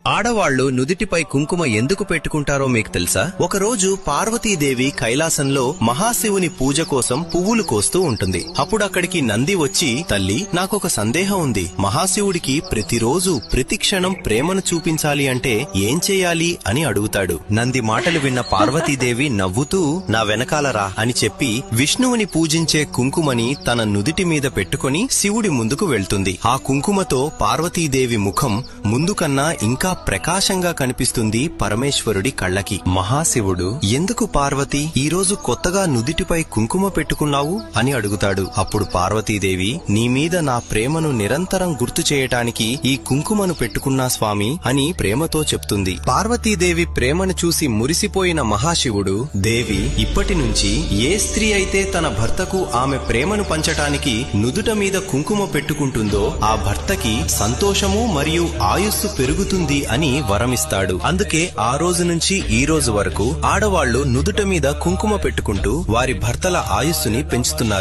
ఆడవాళ్లు నుదిటిపై కుంకుమ ఎందుకు పెట్టుకుంటారో మీకు తెలుసా? ఒకరోజు పార్వతీదేవి కైలాసంలో మహాశివుని పూజ కోసం పువ్వులు కోస్తూ ఉంటుంది. అప్పుడు అక్కడికి నంది వచ్చి, తల్లి, నాకొక సందేహం ఉంది. మహాశివుడికి ప్రతిరోజు ప్రతి క్షణం ప్రేమను చూపించాలి అంటే ఏం చేయాలి అని అడుగుతాడు. నంది మాటలు విన్న పార్వతీదేవి నవ్వుతూ, నా వెనకాల రా అని చెప్పి విష్ణువుని పూజించే కుంకుమని తన నుదిటి మీద పెట్టుకుని శివుడి ముందుకు వెళ్తుంది. ఆ కుంకుమతో పార్వతీదేవి ముఖం ముందు కన్నా ఇంకా ప్రకాశంగా కనిపిస్తుంది పరమేశ్వరుడి కళ్ళకి. మహాశివుడు, ఎందుకు పార్వతి ఈరోజు కొత్తగా నుదిటిపై కుంకుమ పెట్టుకున్నావు అని అడుగుతాడు. అప్పుడు పార్వతీదేవి, నీ మీద నా ప్రేమను నిరంతరం గుర్తు చేయటానికి ఈ కుంకుమను పెట్టుకున్నా స్వామి అని ప్రేమతో చెప్తుంది. పార్వతీదేవి ప్రేమను చూసి మురిసిపోయిన మహాశివుడు, దేవి, ఇప్పటి నుంచి ఏ స్త్రీ అయితే తన భర్తకు ఆమె ప్రేమను పంచటానికి నుదుట మీద కుంకుమ పెట్టుకుంటుందో ఆ భర్తకి సంతోషము మరియు ఆయుస్సు పెరుగుతుంది అని వరమిస్తాడు. అందుకే ఆ రోజు నుంచి ఈ రోజు వరకు ఆడవాళ్లు నుదుట మీద కుంకుమ పెట్టుకుంటూ వారి భర్తల ఆయుస్సుని పెంచుతున్నారు.